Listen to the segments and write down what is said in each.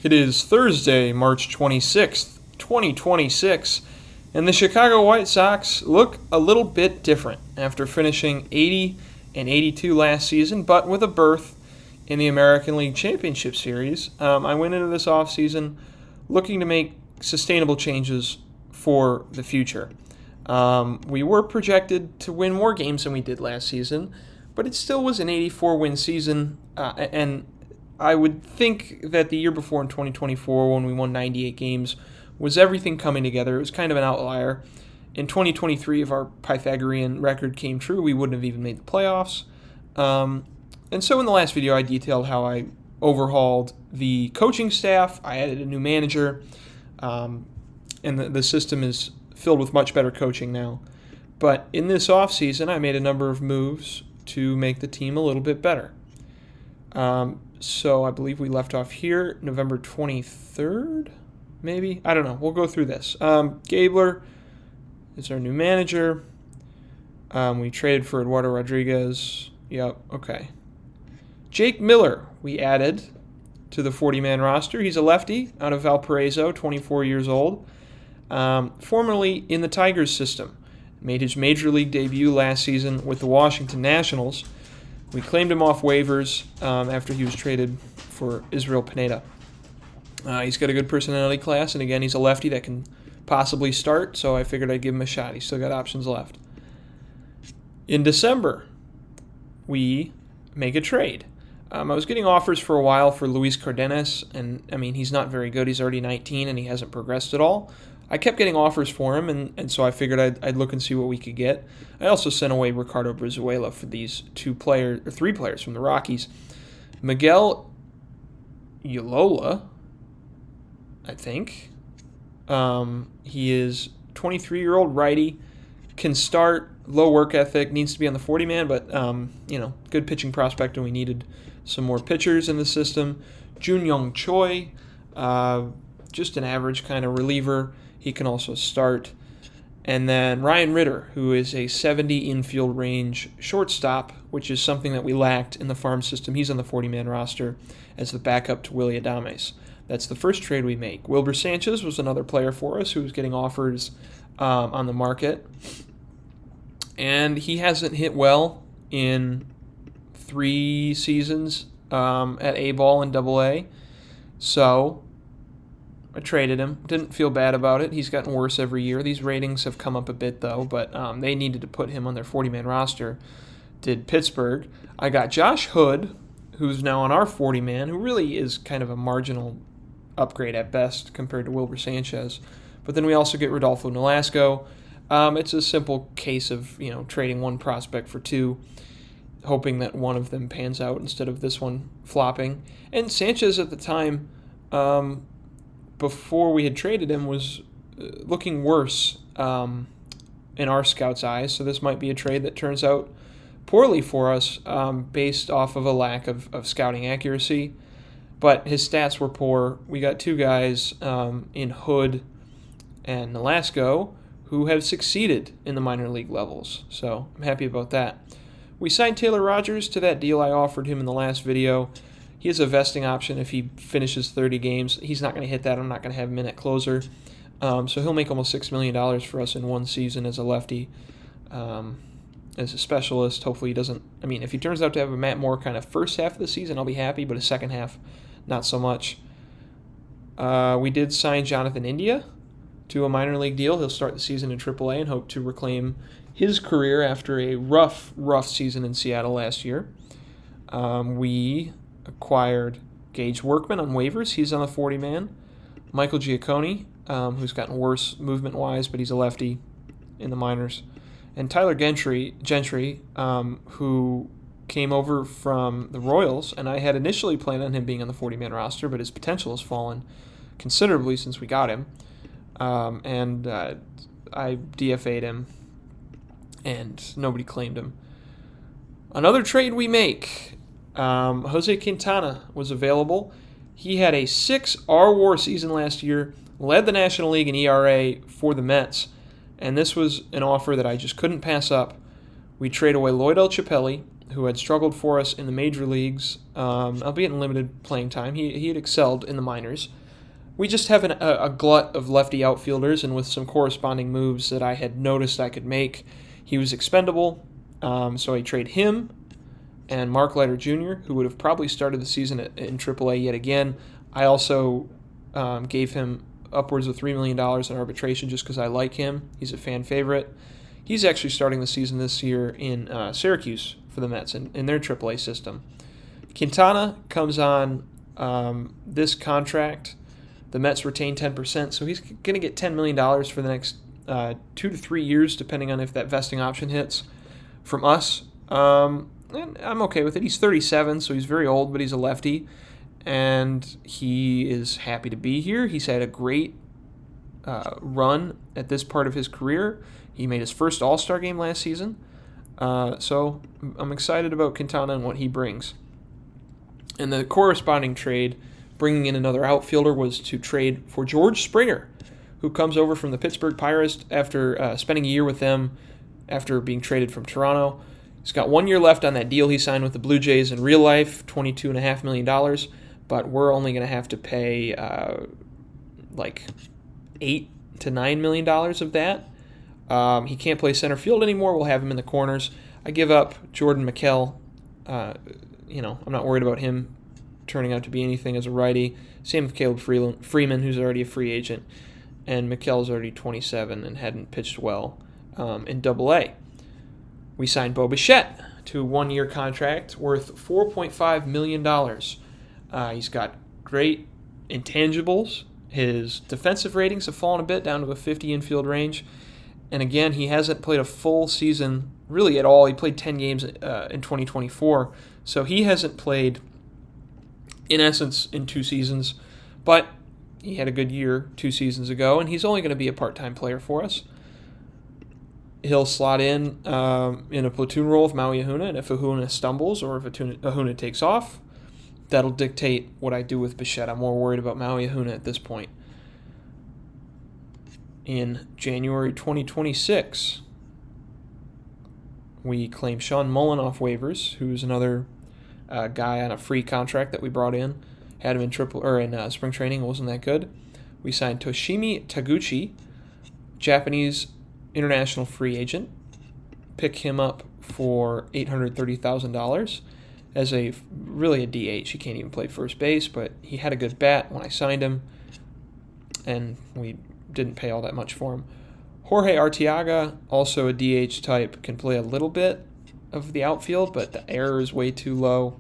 It is Thursday, March 26th, 2026, and the Chicago White Sox look a little bit different after finishing 80 and 82 last season, but with a berth in the American League Championship Series. I went into this offseason looking to make sustainable changes for the future. We were projected to win more games than we did last season, but it still was an 84-win season, and I would think that the year before in 2024, when we won 98 games, was everything coming together. It was kind of an outlier. In 2023, if our Pythagorean record came true, we wouldn't have even made the playoffs. And so in the last video, I detailed how I overhauled the coaching staff. I added a new manager, and the system is filled with much better coaching now. But in this offseason, I made a number of moves to make the team a little bit better. So I believe we left off here November 23rd, maybe? I don't know. We'll go through this. Gabler is our new manager. We traded for Eduardo Rodriguez. Yep, okay. Jake Miller we added to the 40-man roster. He's a lefty out of Valparaiso, 24 years old. Formerly in the Tigers system. Made his major league debut last season with the Washington Nationals. We claimed him off waivers after he was traded for Israel Pineda. He's got a good personality class, and again, he's a lefty that can possibly start, so I figured I'd give him a shot. He's still got options left. In December, we make a trade. I was getting offers for a while for Luis Cardenas, and I mean, he's not very good. He's already 19, and he hasn't progressed at all. I kept getting offers for him, and so I figured I'd look and see what we could get. I also sent away Ricardo Brizuela for these three players from the Rockies. Miguel Yolola, I think. He is 23-year-old righty, can start, low work ethic, needs to be on the 40-man, but good pitching prospect, and we needed some more pitchers in the system. Jun Young Choi, just an average kind of reliever. He can also start. And then Ryan Ritter, who is a 70 infield range shortstop, which is something that we lacked in the farm system. He's on the 40-man roster as the backup to Willy Adames. That's the first trade we make. Wilber Sanchez was another player for us who was getting offers on the market. And he hasn't hit well in 3 seasons at A-ball and Double-A. So I traded him. Didn't feel bad about it. He's gotten worse every year. These ratings have come up a bit, though, but they needed to put him on their 40-man roster. Did Pittsburgh. I got Josh Hood, who's now on our 40-man, who really is kind of a marginal upgrade at best compared to Wilber Sanchez. But then we also get Rodolfo Nolasco. It's a simple case of trading one prospect for 2, hoping that one of them pans out instead of this one flopping. And Sanchez at the time, before we had traded him, was looking worse in our scouts' eyes. So this might be a trade that turns out poorly for us based off of a lack of scouting accuracy. But his stats were poor. We got 2 guys in Hood and Nolasco who have succeeded in the minor league levels. So I'm happy about that. We signed Taylor Rogers to that deal I offered him in the last video. He has a vesting option if he finishes 30 games. He's not going to hit that. I'm not going to have him in at closer. So he'll make almost $6 million for us in one season as a lefty. As a specialist, hopefully he doesn't... I mean, if he turns out to have a Matt Moore kind of first half of the season, I'll be happy, but a second half, not so much. We did sign Jonathan India to a minor league deal. He'll start the season in AAA and hope to reclaim his career after a rough season in Seattle last year. We acquired Gage Workman on waivers. He's on the 40-man. Michael Giacconi, who's gotten worse movement-wise, but he's a lefty in the minors. And Tyler Gentry, who came over from the Royals, and I had initially planned on him being on the 40-man roster, but his potential has fallen considerably since we got him. And I DFA'd him, and nobody claimed him. Another trade we make. Jose Quintana was available. He had a 6 R-WAR season last year, led the National League in ERA for the Mets, and this was an offer that I just couldn't pass up. We trade away Lloyd El Chapelli, who had struggled for us in the major leagues, albeit in limited playing time. He had excelled in the minors. We just have a glut of lefty outfielders, and with some corresponding moves that I had noticed I could make, he was expendable. So I trade him and Mark Leiter Jr., who would have probably started the season in AAA yet again. I also gave him upwards of $3 million in arbitration just because I like him. He's a fan favorite. He's actually starting the season this year in Syracuse for the Mets in their AAA system. Quintana comes on this contract. The Mets retain 10%, so he's going to get $10 million for the next 2 to 3 years, depending on if that vesting option hits from us. And I'm okay with it. He's 37, so he's very old, but he's a lefty, and he is happy to be here. He's had a great run at this part of his career. He made his first All-Star game last season, so I'm excited about Quintana and what he brings. And the corresponding trade, bringing in another outfielder, was to trade for George Springer, who comes over from the Pittsburgh Pirates after spending a year with them after being traded from Toronto. He's got 1 year left on that deal he signed with the Blue Jays in real life, $22.5 million, but we're only going to have to pay like $8 to $9 million of that. He can't play center field anymore. We'll have him in the corners. I give up Jordan McKell. I'm not worried about him turning out to be anything as a righty. Same with Caleb Freeman, who's already a free agent, and McKell's already 27 and hadn't pitched well in Double-A. We signed Bo Bichette to a 1 year contract worth $4.5 million. He's got great intangibles. His defensive ratings have fallen a bit, down to a 50 infield range. And again, he hasn't played a full season really at all. He played 10 games in 2024. So he hasn't played, in essence, in 2 seasons. But he had a good year 2 seasons ago, and he's only going to be a part-time player for us. He'll slot in a platoon role with Maui Ahuna, and if Ahuna stumbles or if Ahuna takes off, that'll dictate what I do with Bichette. I'm more worried about Maui Ahuna at this point. In January 2026, we claim Sean Mullen off waivers, who's another guy on a free contract that we brought in. Had him in spring training, wasn't that good. We signed Toshimi Taguchi, Japanese international free agent. Pick him up for $830,000 as really a DH. He can't even play first base, but he had a good bat when I signed him, and we didn't pay all that much for him. Jorge Arteaga, also a DH type, can play a little bit of the outfield, but the error is way too low.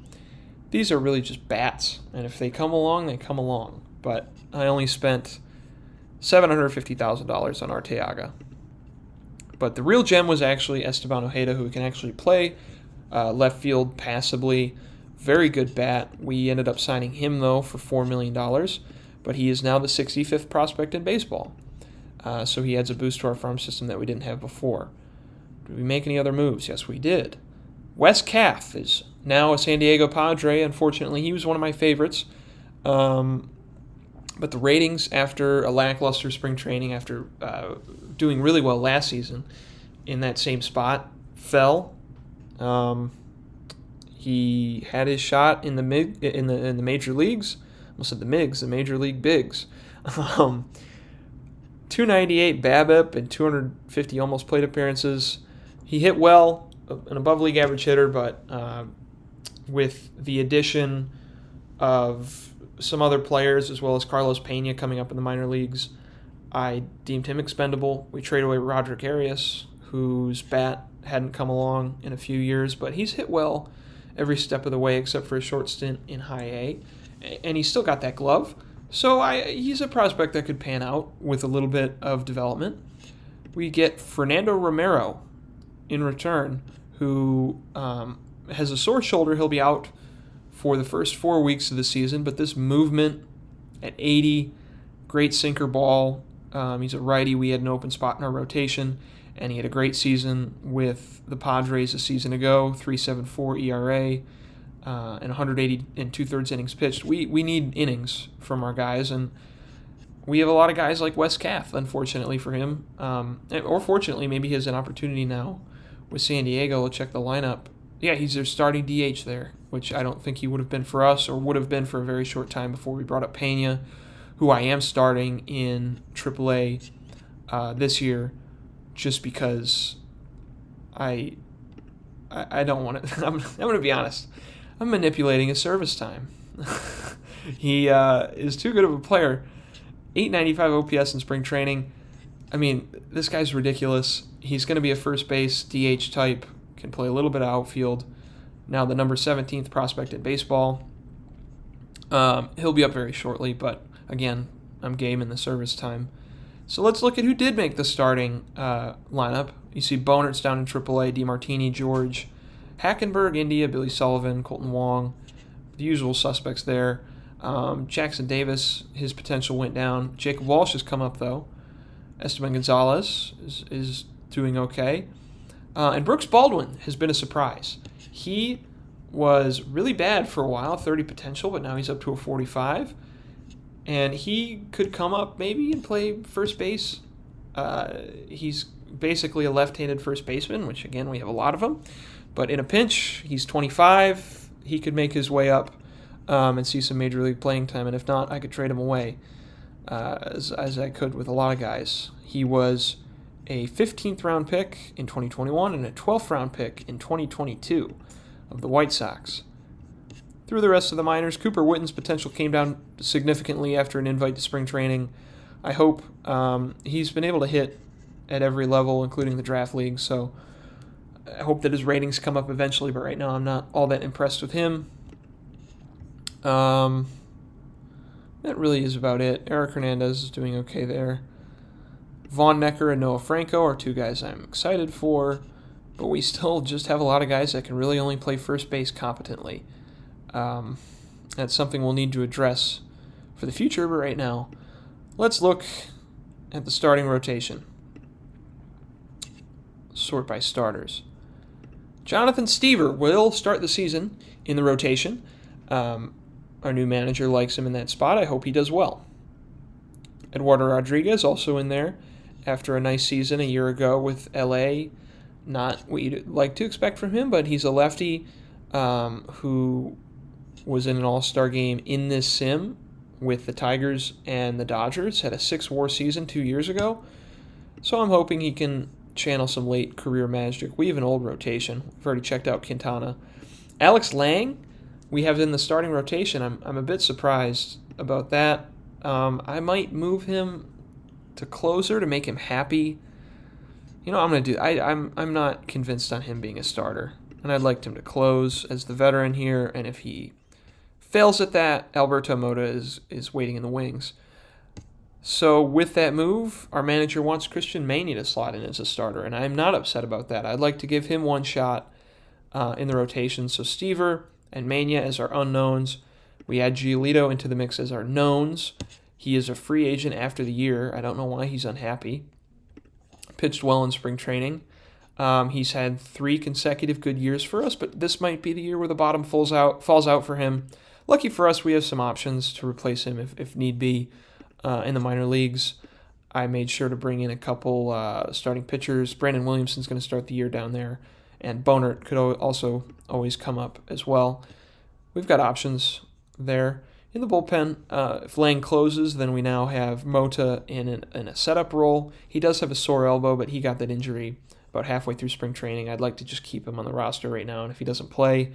These are really just bats, and if they come along, they come along. But I only spent $750,000 on Arteaga. But the real gem was actually Esteban Ojeda, who can actually play left field passably. Very good bat. We ended up signing him, though, for $4 million. But he is now the 65th prospect in baseball. So he adds a boost to our farm system that we didn't have before. Did we make any other moves? Yes, we did. Wes Kath is now a San Diego Padre. Unfortunately, he was one of my favorites. But the ratings after a lackluster spring training, after doing really well last season in that same spot, fell. He had his shot in the major leagues. I almost said the MIGs, the Major League Bigs. 298 BABIP and 250 almost plate appearances. He hit well, an above league average hitter, but with the addition of some other players, as well as Carlos Pena coming up in the minor leagues, I deemed him expendable. We traded away Roderick Arias, whose bat hadn't come along in a few years, but he's hit well every step of the way except for a short stint in high A, and he's still got that glove. So he's a prospect that could pan out with a little bit of development. We get Fernando Romero in return, who has a sore shoulder. He'll be out for the first 4 weeks of the season, but this movement at 80, great sinker ball. He's a righty. We had an open spot in our rotation, and he had a great season with the Padres a season ago, 3.74 ERA, and 180 and 2/3 innings pitched. We need innings from our guys, and we have a lot of guys like Wes Kath, unfortunately for him, or fortunately, maybe he has an opportunity now with San Diego. We'll check the lineup Yeah, he's their starting DH there, which I don't think he would have been for us or would have been for a very short time before we brought up Pena, who I am starting in AAA this year just because I don't want to. I'm going to be honest. I'm manipulating his service time. He is too good of a player. 895 OPS in spring training. I mean, this guy's ridiculous. He's going to be a first base DH type, can play a little bit of outfield. Now the number 17th prospect in baseball. He'll be up very shortly, but again, I'm game in the service time. So let's look at who did make the starting lineup. You see Bonert's down in AAA, DeMartini, George, Hackenberg, India, Billy Sullivan, Colton Wong, the usual suspects there. Jackson Davis, his potential went down. Jacob Walsh has come up, though. Esteban Gonzalez is doing okay. And Brooks Baldwin has been a surprise. He was really bad for a while, 30 potential, but now he's up to a 45. And he could come up maybe and play first base. He's basically a left-handed first baseman, which, again, we have a lot of them. But in a pinch, he's 25. He could make his way up and see some major league playing time. And if not, I could trade him away, as I could with a lot of guys. He was a 15th round pick in 2021 and a 12th round pick in 2022 of the White Sox. Through the rest of the minors, Cooper Witten's potential came down significantly after an invite to spring training. I hope he's been able to hit at every level, including the draft league, so I hope that his ratings come up eventually, but right now I'm not all that impressed with him. That really is about it. Eric Hernandez is doing okay there. Vaughn Necker and Noah Franco are two guys I'm excited for, but we still just have a lot of guys that can really only play first base competently. That's something we'll need to address for the future, but right now, let's look at the starting rotation. Sort by starters. Jonathan Stever will start the season in the rotation. Our new manager likes him in that spot. I hope he does well. Eduardo Rodriguez also in there after a nice season a year ago with LA. Not what you'd like to expect from him, but he's a lefty who was in an all-star game in this sim with the Tigers and the Dodgers. Had a 6-WAR season 2 years ago. So I'm hoping he can channel some late career magic. We have an old rotation. We've already checked out Quintana. Alex Lang, we have in the starting rotation. I'm a bit surprised about that. I might move him to closer to make him happy. You know, I'm gonna do. I'm not convinced on him being a starter, and I'd like him to close as the veteran here. And if he fails at that, Alberto Mota is waiting in the wings. So with that move, our manager wants Christian Mania to slot in as a starter, and I'm not upset about that. I'd like to give him one shot in the rotation. So Stever and Mania as our unknowns. We add Giolito into the mix as our knowns. He is a free agent after the year. I don't know why he's unhappy. Pitched well in spring training. He's had 3 consecutive good years for us, but this might be the year where the bottom falls out for him. Lucky for us, we have some options to replace him if need be in the minor leagues. I made sure to bring in a couple starting pitchers. Brandon Williamson's going to start the year down there, and Bonert could also always come up as well. We've got options there. In the bullpen, if Lang closes, then we now have Mota in a setup role. He does have a sore elbow, but he got that injury about halfway through spring training. I'd like to just keep him on the roster right now, and if he doesn't play,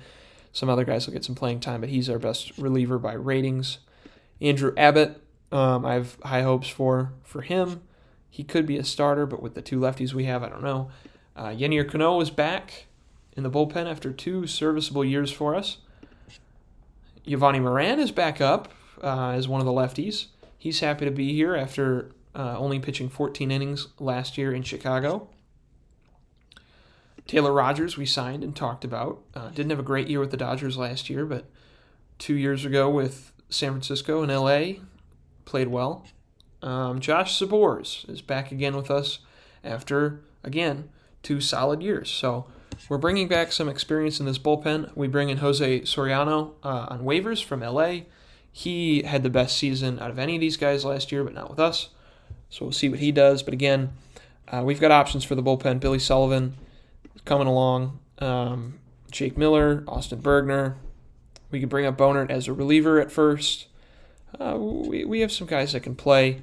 some other guys will get some playing time, but he's our best reliever by ratings. Andrew Abbott, I have high hopes for him. He could be a starter, but with the 2 lefties we have, I don't know. Yennier Cano is back in the bullpen after 2 serviceable years for us. Giovanni Moran is back up as one of the lefties. He's happy to be here after only pitching 14 innings last year in Chicago. Taylor Rogers we signed and talked about. Didn't have a great year with the Dodgers last year, but 2 years ago with San Francisco and LA, played well. Josh Sabors is back again with us after, again, 2 solid years. So we're bringing back some experience in this bullpen. We bring in Jose Soriano on waivers from LA. He had the best season out of any of these guys last year, but not with us. So we'll see what he does. But again, we've got options for the bullpen. Billy Sullivan is coming along. Jake Miller, Austin Bergner. We could bring up Bonert as a reliever at first. We have some guys that can play.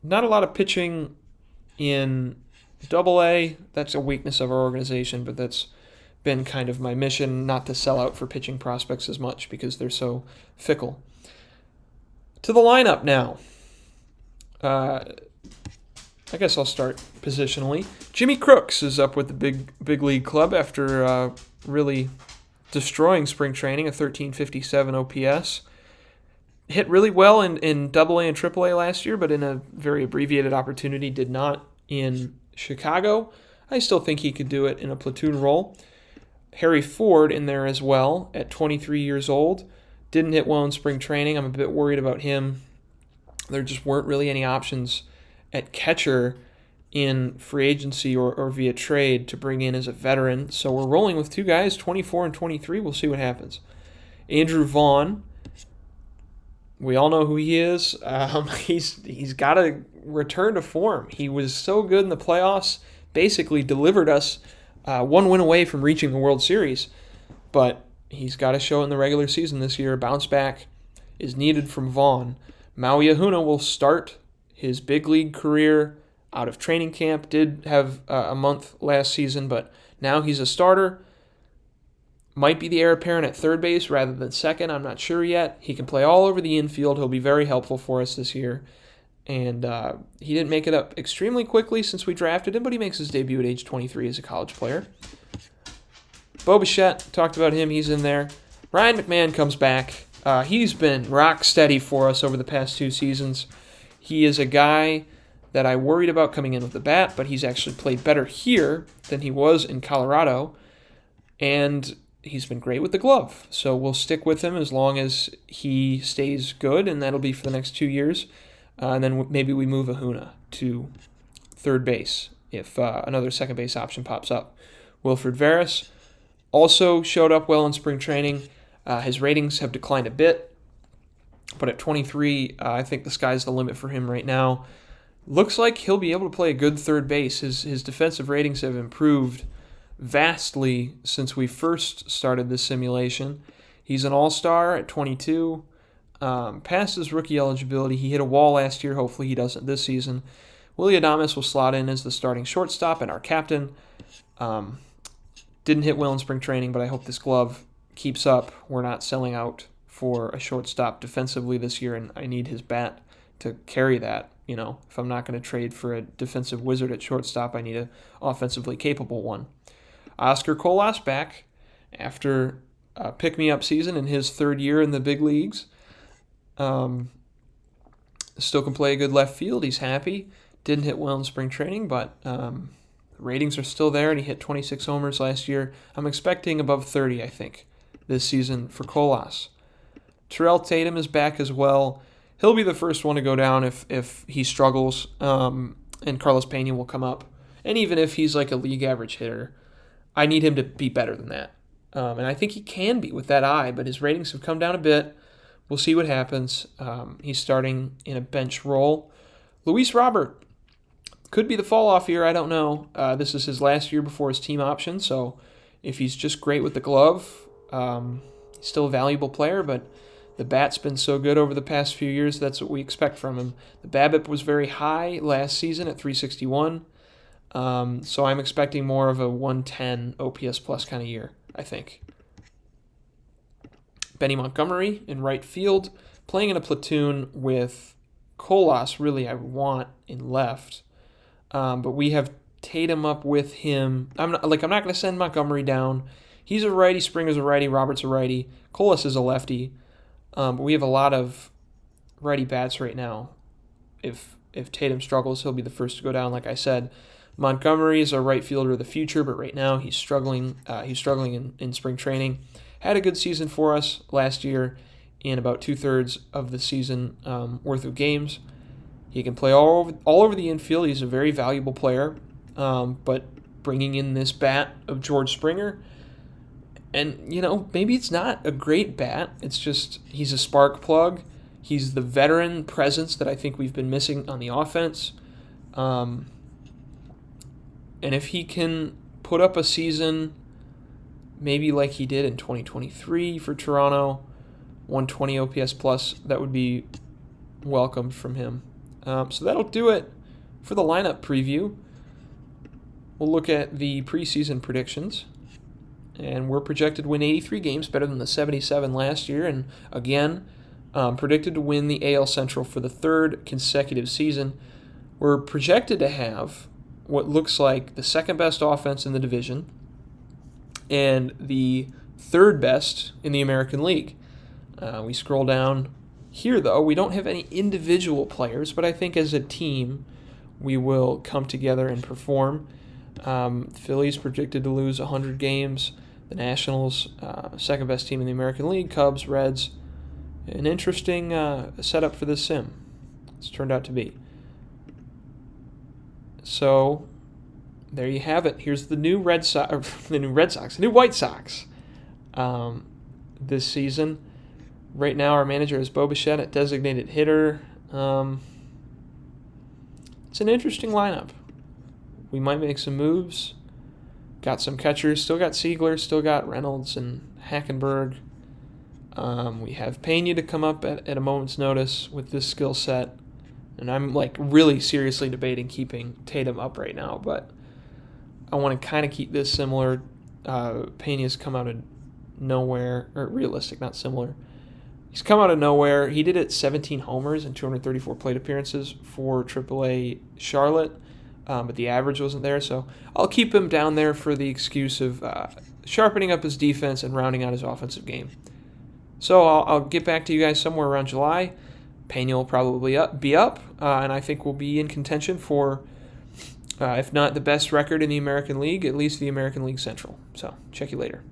Not a lot of pitching in Double-A. That's a weakness of our organization, but that's been kind of my mission, not to sell out for pitching prospects as much because they're so fickle. To the lineup now. I guess I'll start positionally. Jimmy Crooks is up with the big league club after really destroying spring training, a 1357 OPS. Hit really well in Double-A and Triple-A last year, but in a very abbreviated opportunity, did not in Chicago. I still think he could do it in a platoon role. Harry Ford in there as well at 23 years old. Didn't hit well in spring training. I'm a bit worried about him. There just weren't really any options at catcher in free agency or via trade to bring in as a veteran. So we're rolling with two guys, 24 and 23. We'll see what happens. Andrew Vaughn. We all know who he is. He's got to return to form. He was so good in the playoffs, basically delivered us one win away from reaching the World Series. But he's got to show it in the regular season this year. Bounce back is needed from Vaughn. Maui Ahuna will start his big league career out of training camp. Did have a month last season, but now he's a starter. Might be the heir apparent at third base rather than second. I'm not sure yet. He can play all over the infield. He'll be very helpful for us this year. And he didn't make it up extremely quickly since we drafted him, but he makes his debut at age 23 as a college player. Bo Bichette, talked about him. He's in there. Ryan McMahon comes back. He's been rock steady for us over the past 2 seasons. He is a guy that I worried about coming in with the bat, but he's actually played better here than he was in Colorado. And he's been great with the glove, so we'll stick with him as long as he stays good, and that'll be for the next 2 years. And then maybe we move Ahuna to third base if another second base option pops up. Wilfred Veras also showed up well in spring training. His ratings have declined a bit, but at 23, I think the sky's the limit for him right now. Looks like he'll be able to play a good third base. His defensive ratings have improved vastly since we first started this simulation. He's an all-star at 22. Past his rookie eligibility, he hit a wall last year. Hopefully he doesn't this season. Willie Adames will slot in as the starting shortstop and our captain. Didn't hit well in spring training, but I hope this glove keeps up. We're not selling out for a shortstop defensively this year, and I need his bat to carry that. You know, if I'm not going to trade for a defensive wizard at shortstop, I need an offensively capable one. Oscar Colas back after a pick-me-up season in his third year in the big leagues. Still can play a good left field. He's happy. Didn't hit well in spring training, but ratings are still there, and he hit 26 homers last year. I'm expecting above 30, I think, this season for Colas. Terrell Tatum is back as well. He'll be the first one to go down if he struggles, and Carlos Pena will come up. And even if he's like a league average hitter, I need him to be better than that. And I think he can be with that eye, but his ratings have come down a bit. We'll see what happens. He's starting in a bench role. Luis Robert could be the fall-off year. I don't know. This is his last year before his team option, so if he's just great with the glove, he's still a valuable player, but the bat's been so good over the past few years, that's what we expect from him. The BABIP was very high last season at 361. So I'm expecting more of a 110 OPS plus kind of year, I think. Benny Montgomery in right field, playing in a platoon with Colas, really I want in left. But we have Tatum up with him. I'm not going to send Montgomery down. He's a righty, Springer's a righty, Robert's a righty, Colas is a lefty. But we have a lot of righty bats right now. If Tatum struggles, he'll be the first to go down, like I said. Montgomery is our right fielder of the future, but right now he's struggling. He's struggling in spring training. Had a good season for us last year in about 2/3 of the season worth of games. He can play all over the infield. He's a very valuable player, but bringing in this bat of George Springer, and maybe it's not a great bat. It's just he's a spark plug. He's the veteran presence that I think we've been missing on the offense. And if he can put up a season maybe like he did in 2023 for Toronto, 120 OPS plus, that would be welcomed from him. So that'll do it for the lineup preview. We'll look at the preseason predictions. And we're projected to win 83 games, better than the 77 last year. And again, predicted to win the AL Central for the third consecutive season. We're projected to have what looks like the second best offense in the division and the third best in the American League. We scroll down here, though. We don't have any individual players, but I think as a team, we will come together and perform. Phillies predicted to lose 100 games. The Nationals, second best team in the American League. Cubs, Reds. An interesting setup for this sim. It's turned out to be. So there you have it. Here's the new White Sox this season. Right now, our manager is Bo Bichette at designated hitter. It's an interesting lineup. We might make some moves. Got some catchers. Still got Siegler. Still got Reynolds and Hackenberg. We have Pena to come up at a moment's notice with this skill set. And I'm really seriously debating keeping Tatum up right now, but I want to kind of keep this similar. Pena's come out of nowhere, or realistic, not similar. He's come out of nowhere. He did it 17 homers and 234 plate appearances for AAA Charlotte. But the average wasn't there, so I'll keep him down there for the excuse of sharpening up his defense and rounding out his offensive game. So I'll get back to you guys somewhere around July. Pena will probably be up, and I think we'll be in contention for, if not the best record in the American League, at least the American League Central. So check you later.